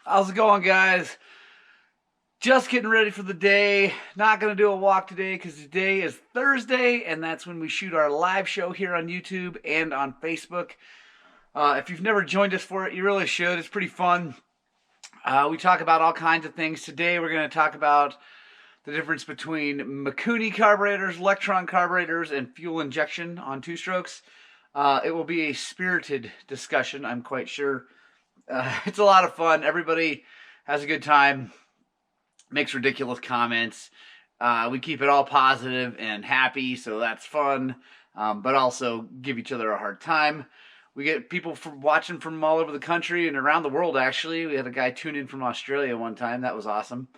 How's it going, guys? Just getting ready for the day. Not going to do a walk today because today is Thursday, and that's when we shoot our live show here on YouTube and on Facebook. If you've never joined us for it, you really should. It's pretty fun. We talk about all kinds of things. Today, we're going to talk about the difference between Mikuni carburetors, Electron carburetors, and fuel injection on two-strokes. It will be a spirited discussion, I'm quite sure. It's a lot of fun. Everybody has a good time, makes ridiculous comments. We keep it all positive and happy, so that's fun, but also give each other a hard time. We get people watching from all over the country and around the world, actually. We had a guy tune in from Australia one time. That was awesome.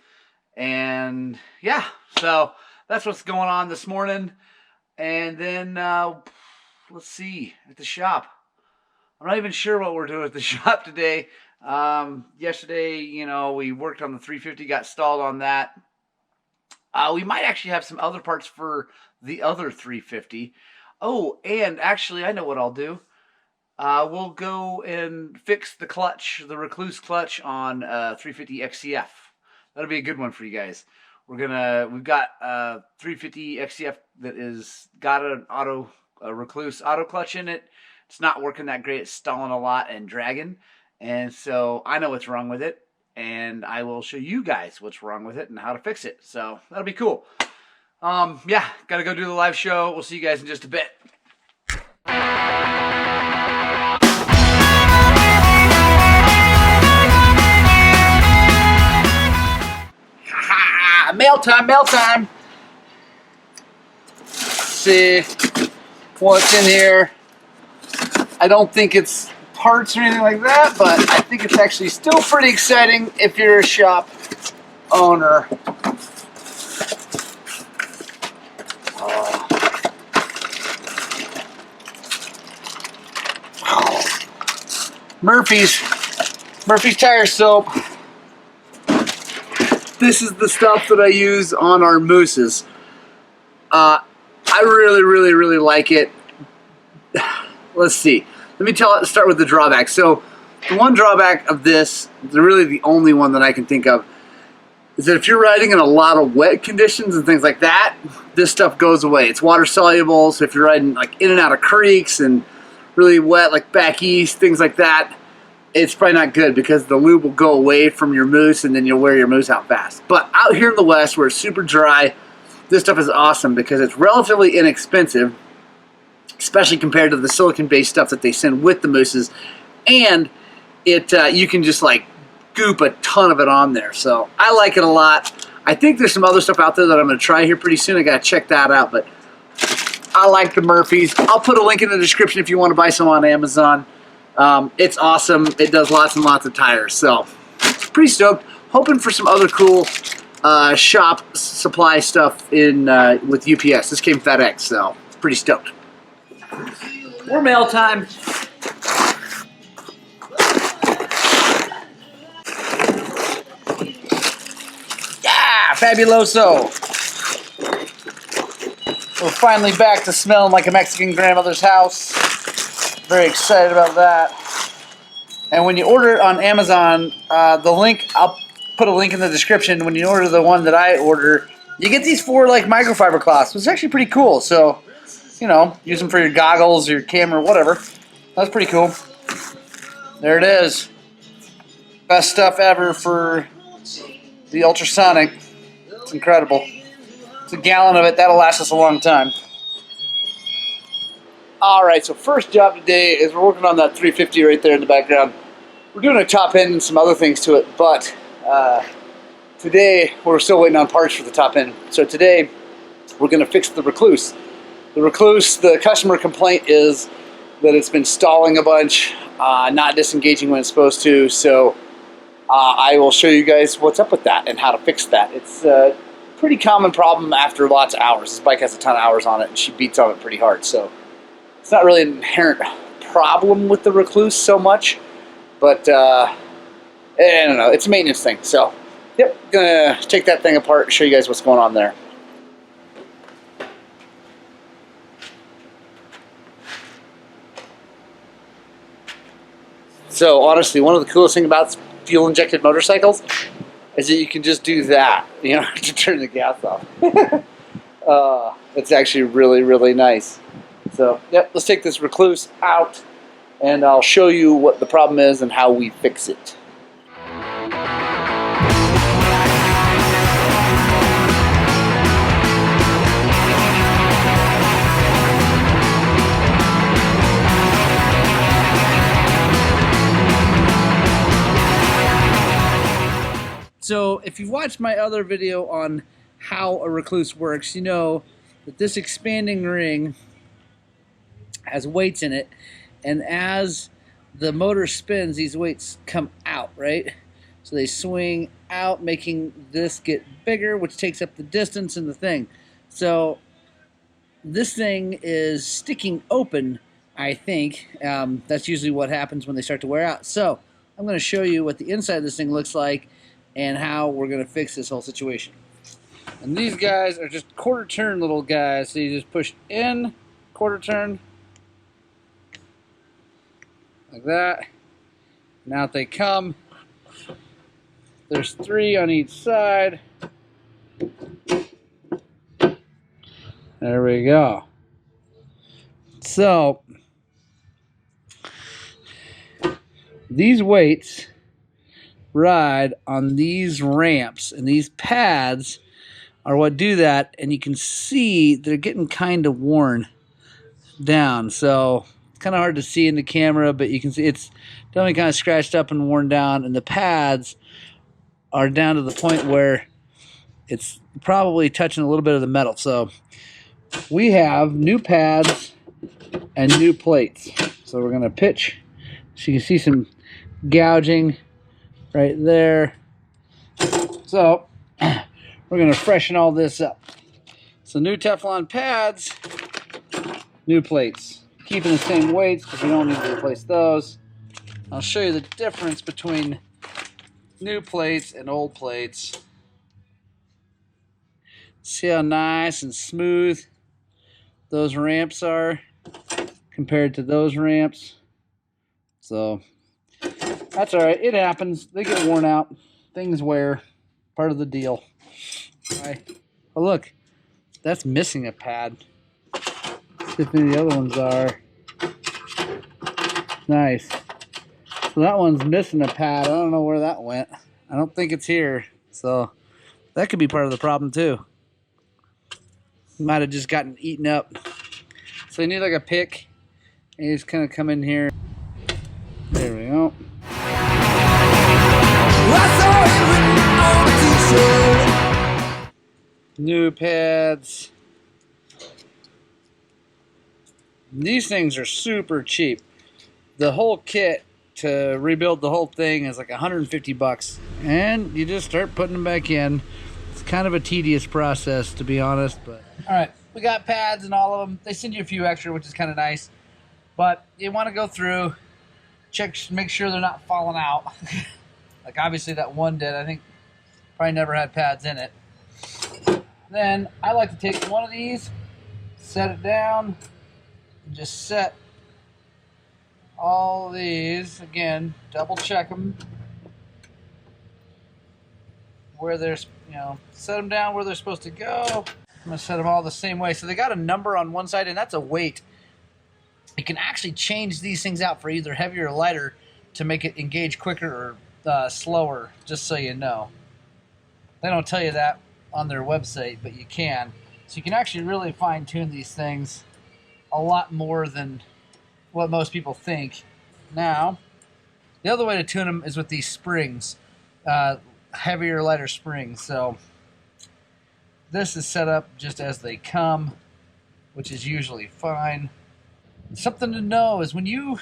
And, yeah, so that's what's going on this morning. And then, let's see, at the shop. I'm not even sure what we're doing at the shop today. Yesterday, we worked on the 350, got stalled on that. We might actually have some other parts for the other 350. Oh, and actually, I know what I'll do. We'll go and fix the clutch, the Recluse clutch on 350 XCF. That'll be a good one for you guys. We've got 350 XCF that is got a Recluse auto clutch in it. It's not working that great. It's stalling a lot and dragging. And so I know what's wrong with it. And I will show you guys what's wrong with it and how to fix it. So that'll be cool. Yeah, got to go do the live show. We'll see you guys in just a bit. Ha-ha! Mail time, mail time. Let's see what's in here. I don't think it's parts or anything like that, but I think it's actually still pretty exciting if you're a shop owner. Murphy's tire soap. This is the stuff that I use on our mooses. I really like it. Let's see. Let me start with the drawback. So the one drawback of this, really the only one that I can think of, is that if you're riding in a lot of wet conditions and things like that, this stuff goes away. It's water soluble, so if you're riding like in and out of creeks and really wet, like back east, things like that, it's probably not good because the lube will go away from your moose and then you'll wear your moose out fast. But out here in the west where it's super dry, this stuff is awesome because it's relatively inexpensive, especially compared to the silicone-based stuff that they send with the mooses, and you can just like goop a ton of it on there. So I like it a lot. I think there's some other stuff out there that I'm going to try here pretty soon. I got to check that out, but I like the Murphys. I'll put a link in the description if you want to buy some on Amazon. It's awesome. It does lots and lots of tires, so pretty stoked. Hoping for some other cool shop supply stuff in with UPS. This came FedEx, so pretty stoked. More mail time. Yeah, Fabuloso. We're finally back to smelling like a Mexican grandmother's house. Very excited about that. And when you order it on Amazon, the link, I'll put a link in the description. When you order the one that I order, you get these 4 like microfiber cloths. It's actually pretty cool. So, use them for your goggles, your camera, whatever. That's pretty cool. There it is. Best stuff ever for the ultrasonic. It's incredible. It's a gallon of it. That'll last us a long time. Alright, so first job today is we're working on that 350 right there in the background. We're doing a top end and some other things to it, but today we're still waiting on parts for the top end. So today we're going to fix the Recluse. The Recluse, the customer complaint is that it's been stalling a bunch, not disengaging when it's supposed to, so I will show you guys what's up with that and how to fix that. It's a pretty common problem after lots of hours. This bike has a ton of hours on it and she beats on it pretty hard, so it's not really an inherent problem with the Recluse so much, but I don't know, it's a maintenance thing. So, yep, gonna take that thing apart and show you guys what's going on there. So honestly, one of the coolest things about fuel-injected motorcycles is that you can just do that. You don't have to turn the gas off. It's actually really, really nice. So, yep, let's take this Recluse out, and I'll show you what the problem is and how we fix it. So if you've watched my other video on how a Recluse works, you know that this expanding ring has weights in it, and as the motor spins, these weights come out, right? So they swing out, making this get bigger, which takes up the distance in the thing. So this thing is sticking open, I think. That's usually what happens when they start to wear out. So I'm going to show you what the inside of this thing looks like and how we're going to fix this whole situation. And these guys are just quarter turn little guys. So you just push in, quarter turn, like that. And out they come. There's 3 on each side. There we go. So these weights ride on these ramps, and these pads are what do that, and you can see they're getting kind of worn down. So it's kind of hard to see in the camera, but you can see it's definitely kind of scratched up and worn down, and the pads are down to the point where it's probably touching a little bit of the metal. So we have new pads and new plates. So we're going to pitch, so you can see some gouging right there. So we're going to freshen all this up. So new Teflon pads, new plates. Keeping the same weights because we don't need to replace those. I'll show you the difference between new plates and old plates. See how nice and smooth those ramps are compared to those ramps. So that's all right. It happens. They get worn out. Things wear. Part of the deal. All right. Oh, look. That's missing a pad. See if any of the other ones are. Nice. So that one's missing a pad. I don't know where that went. I don't think it's here. So that could be part of the problem too. Might have just gotten eaten up. So you need like a pick. And you just kind of come in here. There we go. New pads. These things are super cheap. The whole kit to rebuild the whole thing is like 150 bucks. And you just start putting them back in. It's kind of a tedious process, to be honest. But all right, we got pads and all of them. They send you a few extra, which is kind of nice. But you want to go through, check, make sure they're not falling out. Like obviously that one did. I think probably never had pads in it. Then I like to take one of these, set it down, and just set all these, again, double check them where there's, you know, set them down where they're supposed to go. I'm going to set them all the same way. So they got a number on one side, and that's a weight. You can actually change these things out for either heavier or lighter to make it engage quicker or slower, just so you know. They don't tell you that on their website, but you can. So you can actually really fine-tune these things a lot more than what most people think. Now, the other way to tune them is with these springs, heavier, lighter springs. So this is set up just as they come, which is usually fine. And something to know is when you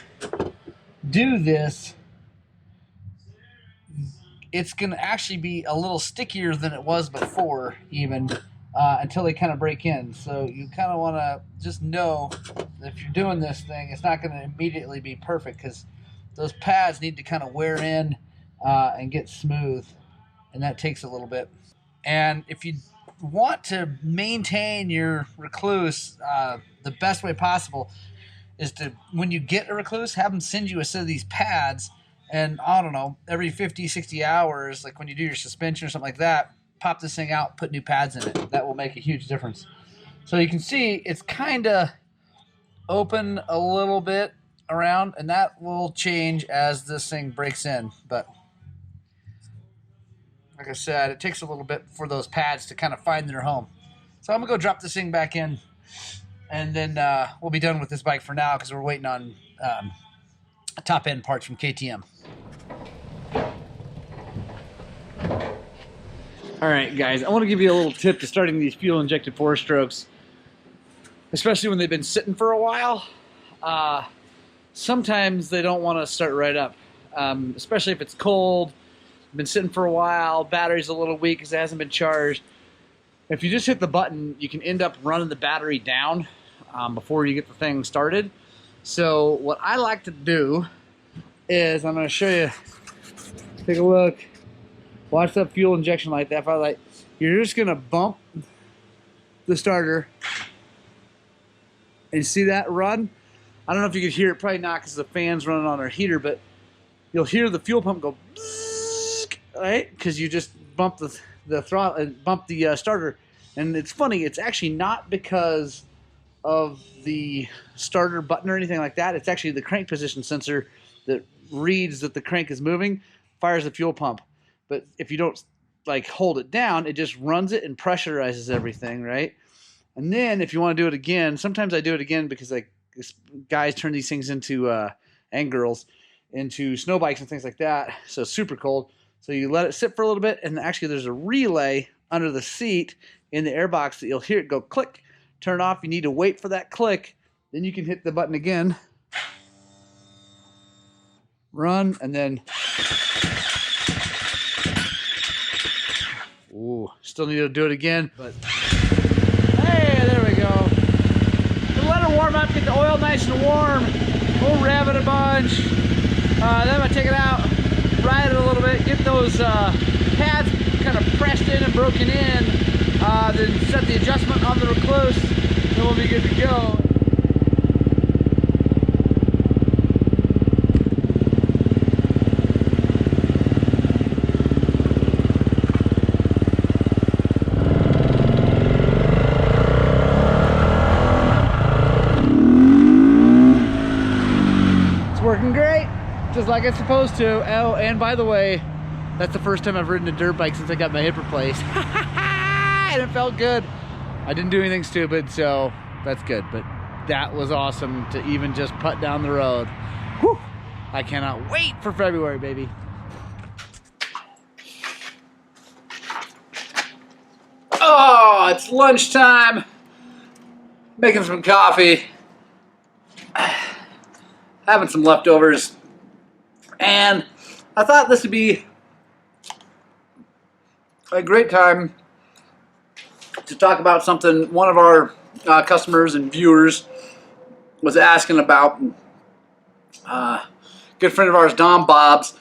do this, it's going to actually be a little stickier than it was before, even until they kind of break in. So you kind of want to just know that if you're doing this thing, it's not going to immediately be perfect because those pads need to kind of wear in and get smooth, and that takes a little bit. And if you want to maintain your Recluse, the best way possible is to, when you get a Recluse, have them send you a set of these pads And I don't know, every 50, 60 hours, like when you do your suspension or something like that, pop this thing out, put new pads in it. That will make a huge difference. So you can see it's kind of open a little bit around, and that will change as this thing breaks in. But like I said, it takes a little bit for those pads to kind of find their home. So I'm going to go drop this thing back in, and then we'll be done with this bike for now because we're waiting on top-end parts from KTM. All right, guys, I want to give you a little tip to starting these fuel-injected four-strokes, especially when they've been sitting for a while. Sometimes they don't want to start right up, especially if it's cold, been sitting for a while, battery's a little weak because it hasn't been charged. If you just hit the button, you can end up running the battery down before you get the thing started. So what I like to do is, I'm going to show you, take a look, watch that fuel injection like that. If I like, you're just going to bump the starter and see that run. I don't know if you could hear it, probably not because the fan's running on our heater, but you'll hear the fuel pump go, right? Because you just bump the throttle and bump the starter. And it's funny, it's actually not because of the starter button or anything like that. It's actually the crank position sensor that reads that the crank is moving, fires the fuel pump. But if you don't like hold it down, it just runs it and pressurizes everything, right? And then if you want to do it again, sometimes I do it again because like guys turn these things into and girls into snow bikes and things like that. So it's super cold. So you let it sit for a little bit, and actually there's a relay under the seat in the airbox that you'll hear it go click, turn off. You need to wait for that click. Then you can hit the button again, run, and then, ooh, still need to do it again, but hey, there we go. We'll let it warm up, get the oil nice and warm. We'll rev it a bunch. Then I take it out, ride it a little bit, get those pads kind of pressed in and broken in, then set the adjustment on the Recluse, then we'll be good to go. It's working great, just like it's supposed to. Oh, and by the way, that's the first time I've ridden a dirt bike since I got my hip replaced. And it felt good. I didn't do anything stupid, so that's good. But that was awesome to even just putt down the road. Whew. I cannot wait for February, baby. Oh, it's lunchtime. Making some coffee. Having some leftovers. And I thought this would be a great time to talk about something one of our customers and viewers was asking about. Good friend of ours, Dom Bobs,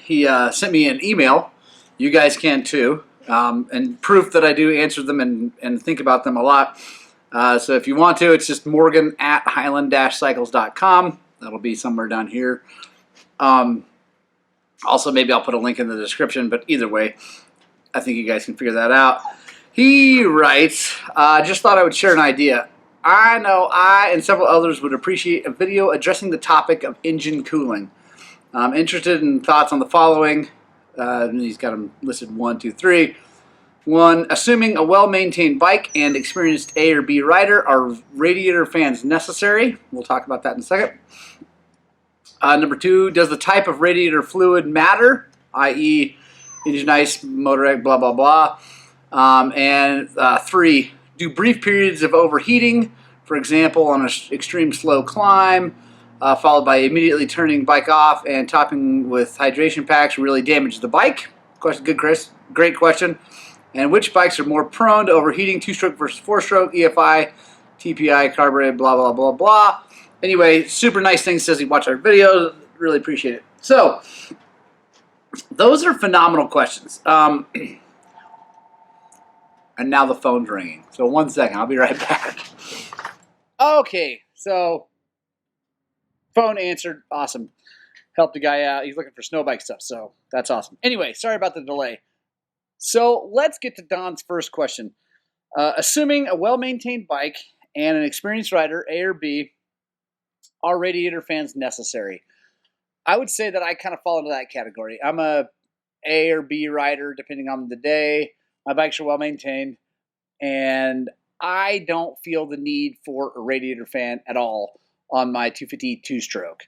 he sent me an email. You guys can too, and proof that I do answer them and think about them a lot. So if you want to, it's just Morgan at Highland-cycles.com. That'll be somewhere down here. Also, maybe I'll put a link in the description, but either way, I think you guys can figure that out. He writes, just thought I would share an idea. I know I and several others would appreciate a video addressing the topic of engine cooling. I'm interested in thoughts on the following. He's got them listed 1, 2, 3. 1, assuming a well-maintained bike and experienced A or B rider, are radiator fans necessary? We'll talk about that in a second. Number 2, does the type of radiator fluid matter? I.e., engine ice, motor egg, blah, blah, blah. And 3, do brief periods of overheating, for example, on an extreme slow climb, followed by immediately turning bike off and topping with hydration packs, really damage the bike? Question, good, Chris. Great question. And which bikes are more prone to overheating, 2-stroke versus 4-stroke, EFI, TPI, carbureted, blah, blah, blah, blah. Anyway, super nice thing. Says he watched our videos. Really appreciate it. So, those are phenomenal questions. And now the phone's ringing. So 1 second. I'll be right back. Okay. So, phone answered. Awesome. helped a guy out. He's looking for snow bike stuff, so that's awesome. Anyway, sorry about the delay. So let's get to Don's first question. Assuming a well-maintained bike and an experienced rider, A or B, are radiator fans necessary? I would say that I kind of fall into that category. I'm a A or B rider, depending on the day. My bikes are well-maintained, and I don't feel the need for a radiator fan at all on my 250 two-stroke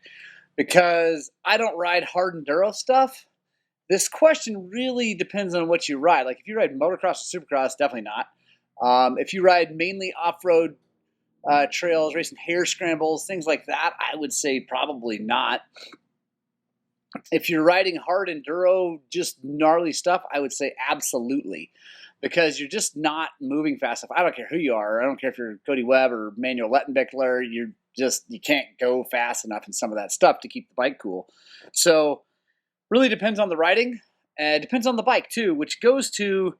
because I don't ride hard enduro stuff. This question really depends on what you ride. Like if you ride motocross or supercross, definitely not. If you ride mainly off-road trails, racing hare scrambles, things like that, I would say probably not. If you're riding hard enduro, just gnarly stuff, I would say absolutely. Because you're just not moving fast enough. I don't care who you are. I don't care if you're Cody Webb or Manuel Lettenbichler. You can't go fast enough in some of that stuff to keep the bike cool. So really depends on the riding. It depends on the bike too, which goes to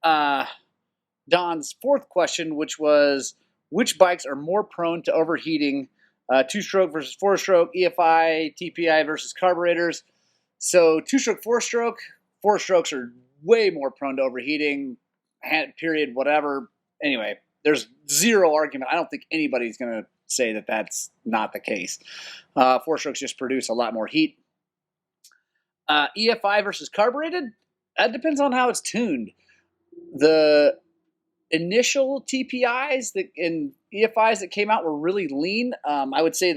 Don's fourth question, which was which bikes are more prone to overheating, two-stroke versus four-stroke, EFI, TPI versus carburetors. So two-stroke, four-stroke, four-strokes are way more prone to overheating, period, whatever. Anyway, there's zero argument. I don't think anybody's going to say that that's not the case. Four-strokes just produce a lot more heat. EFI versus carbureted, that depends on how it's tuned. The initial TPIs and EFIs that came out were really lean. I would say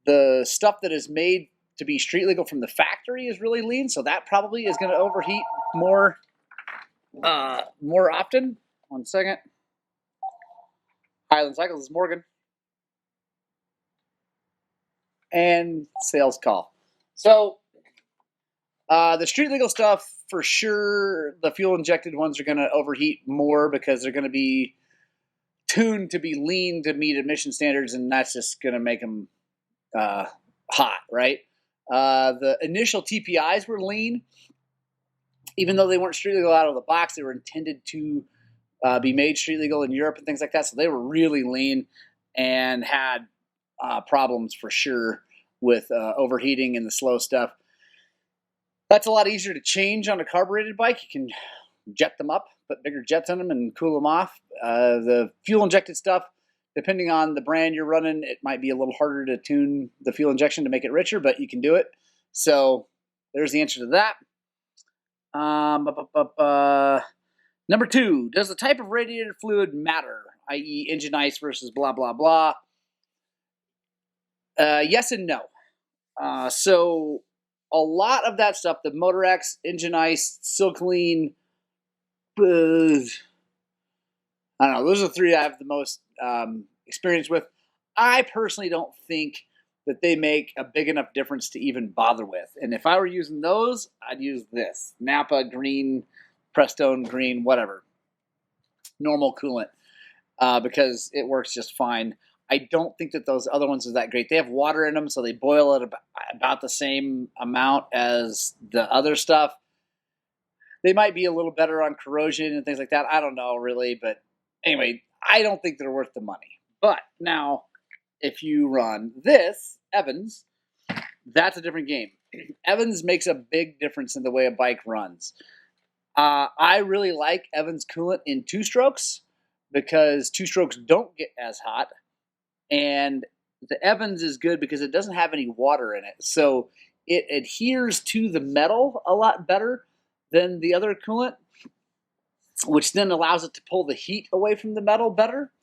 the stuff that is made to be street legal from the factory is really lean, so that probably is going to overheat more often. 1 second. Highland Cycles is Morgan. And sales call. So the street legal stuff, for sure, the fuel injected ones are going to overheat more because they're going to be tuned to be lean to meet emission standards, and that's just going to make them hot, right? The initial TPIs were lean. Even though they weren't street legal out of the box, they were intended to be made street legal in Europe and things like that. So they were really lean and had problems for sure with overheating and the slow stuff. That's a lot easier to change on a carbureted bike. You can jet them up, put bigger jets on them and cool them off. The fuel injected stuff, depending on the brand you're running, it might be a little harder to tune the fuel injection to make it richer, but you can do it. So there's the answer to that. Number 2, does the type of radiator fluid matter, i.e. engine ice versus blah, blah, blah? Yes and no. So a lot of that stuff, the Motor X, engine ice, Silclean, I don't know, those are the 3 I have the most experience with. I personally don't think that they make a big enough difference to even bother with. And if I were using those, I'd use this. Napa green, Prestone green, whatever. Normal coolant. Because it works just fine. I don't think that those other ones are that great. They have water in them, so they boil it about the same amount as the other stuff. They might be a little better on corrosion and things like that. I don't know, really. But anyway, I don't think they're worth the money. But now, if you run this, Evans, that's a different game. Evans makes a big difference in the way a bike runs. I really like Evans coolant in 2-strokes because 2-strokes don't get as hot. And the Evans is good because it doesn't have any water in it. So it adheres to the metal a lot better than the other coolant, which then allows it to pull the heat away from the metal better.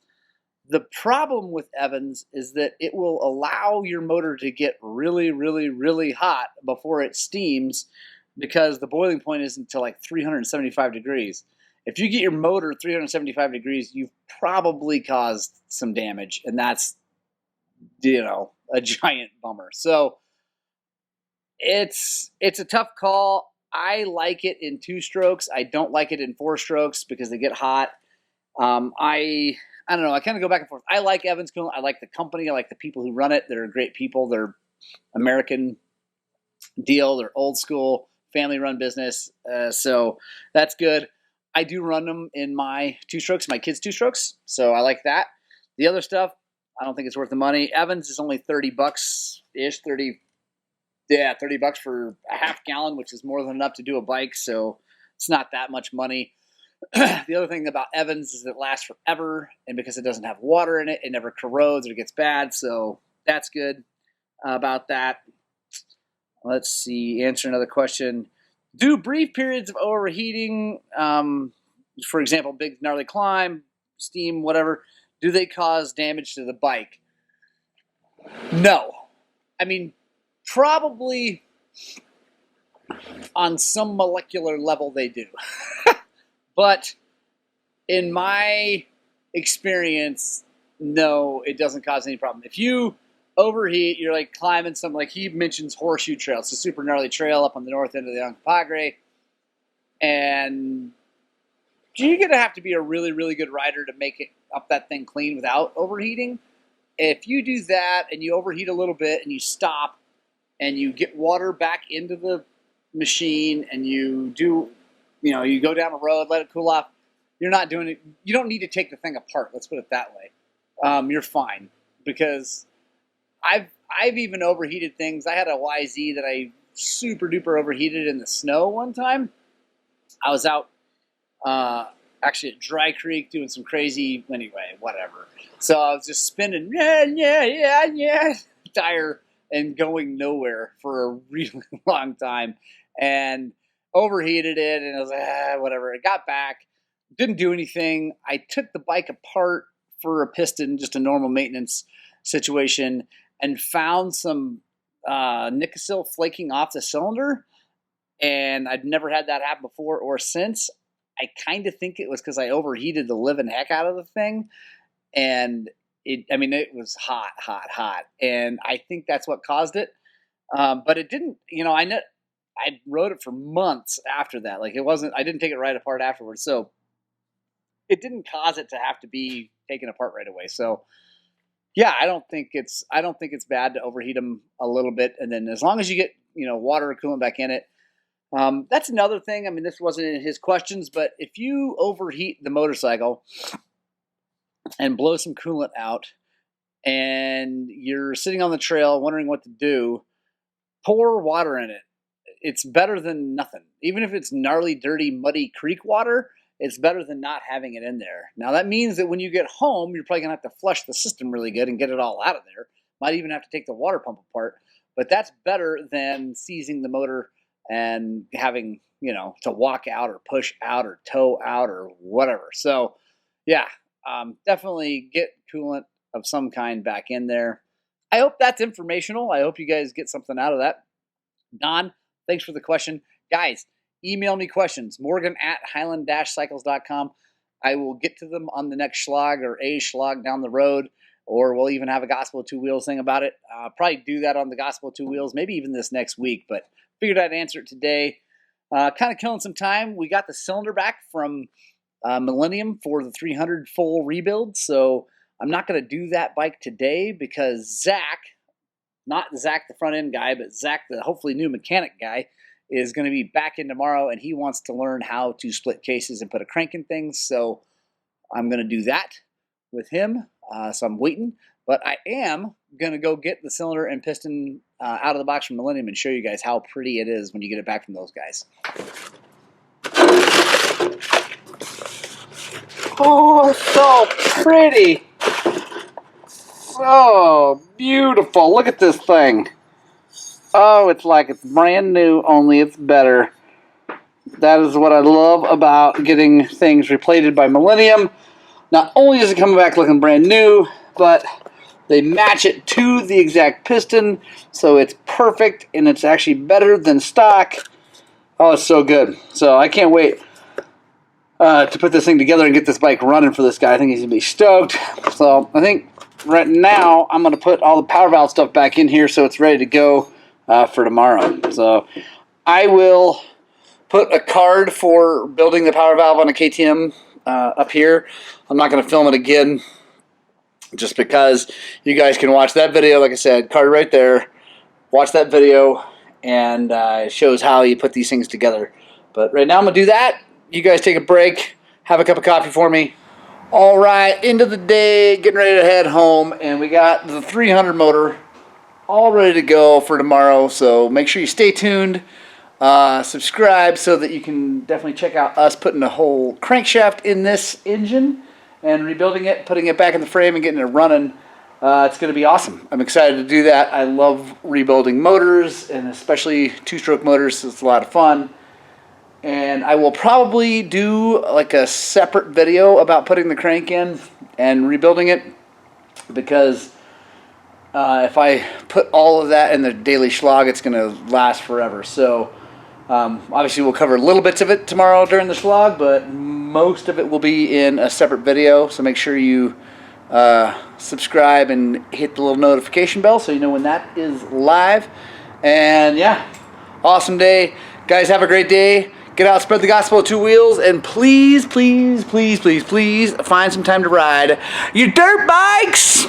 The problem with Evans is that it will allow your motor to get really, really, really hot before it steams because the boiling point isn't until like 375 degrees. If you get your motor 375 degrees, you've probably caused some damage, and that's, a giant bummer. So it's a tough call. I like it in 2-strokes. I don't like it in 4-strokes because they get hot. I don't know. I kind of go back and forth. I like Evans Coolant. I like the company. I like the people who run it. They're great people. They're American deal. They're old school, family-run business. So that's good. I do run them in my 2-strokes, my kids' 2-strokes. So I like that. The other stuff, I don't think it's worth the money. Evans is only $30-ish, 30, Yeah, $30 for a half gallon, which is more than enough to do a bike, so it's not that much money. The other thing about Evans is it lasts forever, and because it doesn't have water in it, it never corrodes or gets bad, so that's good about that. Let's see, answer another question. Do brief periods of overheating, for example, big gnarly climb, steam, whatever, do they cause damage to the bike? No. I mean, probably on some molecular level they do. But in my experience, no, it doesn't cause any problem. If you overheat, you're like climbing some, like he mentions Horseshoe Trail. It's a super gnarly trail up on the north end of the Uncompahgre. And you're going to have to be a really, really good rider to make it up that thing clean without overheating. If you do that and you overheat a little bit and you stop and you get water back into the machine and you do, you go down a road, let it cool off, you're not doing it. You don't need to take the thing apart. Let's put it that way. You're fine, because I've even overheated things. I had a YZ that I super duper overheated in the snow one time. I was out actually at Dry Creek doing some crazy, anyway, whatever. So I was just spinning, tire and going nowhere for a really long time, and overheated it, and I was like, whatever. It got back, didn't do anything. I took the bike apart for a piston, just a normal maintenance situation, and found some Nicosil flaking off the cylinder, and I'd never had that happen before or since. I kind of think it was because I overheated the living heck out of the thing, and it was hot, and I think that's what caused it. But it didn't, I rode it for months after that. Like, I didn't take it right apart afterwards, so it didn't cause it to have to be taken apart right away. So yeah, I don't think it's bad to overheat them a little bit, and then as long as you get water or coolant back in it. That's another thing. I mean, this wasn't in his questions, but if you overheat the motorcycle and blow some coolant out and you're sitting on the trail wondering what to do, pour water in it. It's better than nothing. Even if it's gnarly, dirty, muddy creek water, it's better than not having it in there. Now, that means that when you get home, you're probably going to have to flush the system really good and get it all out of there. Might even have to take the water pump apart. But that's better than seizing the motor and having, to walk out or push out or tow out or whatever. So, yeah, definitely get coolant of some kind back in there. I hope that's informational. I hope you guys get something out of that. Don, thanks for the question. Guys, email me questions, morgan@highland-cycles.com. I will get to them on the next Shlog or a Shlog down the road, or we'll even have a Gospel of Two Wheels thing about it. Probably do that on the Gospel of Two Wheels, maybe even this next week, but figured I'd answer it today. Kind of killing some time. We got the cylinder back from Millennium for the 300 full rebuild, so I'm not going to do that bike today because Zach, not Zach the front end guy, but Zach the hopefully new mechanic guy, is going to be back in tomorrow, and he wants to learn how to split cases and put a crank in things, so I'm going to do that with him. So I'm waiting, but I am going to go get the cylinder and piston out of the box from Millennium and show you guys how pretty it is when you get it back from those guys. Oh, so pretty. So beautiful. Look at this thing. Oh, it's like it's brand new, only it's better. That is what I love about getting things replated by Millennium. Not only is it coming back looking brand new, but they match it to the exact piston, so it's perfect, and it's actually better than stock. Oh, it's so good. So I can't wait to put this thing together and get this bike running for this guy. I think he's going to be stoked. So I think right now I'm going to put all the power valve stuff back in here so it's ready to go for tomorrow. So I will put a card for building the power valve on a KTM up here. I'm not going to film it again just because you guys can watch that video. Like I said, card right there. Watch that video, and it shows how you put these things together. But right now I'm going to do that. You guys take a break. Have a cup of coffee for me. All right, end of the day, getting ready to head home, and we got the 300 motor all ready to go for tomorrow. So make sure you stay tuned. Subscribe so that you can definitely check out us putting a whole crankshaft in this engine and rebuilding it, putting it back in the frame and getting it running. It's going to be awesome. I'm excited to do that. I love rebuilding motors, and especially two-stroke motors. It's a lot of fun. And I will probably do like a separate video about putting the crank in and rebuilding it, because if I put all of that in the daily Shlog, it's going to last forever. So obviously we'll cover little bits of it tomorrow during the Shlog, but most of it will be in a separate video. So make sure you subscribe and hit the little notification bell so you know when that is live. And yeah, awesome day. Guys, have a great day. Get out, spread the gospel of two wheels, and please, please, please, please, please find some time to ride your dirt bikes.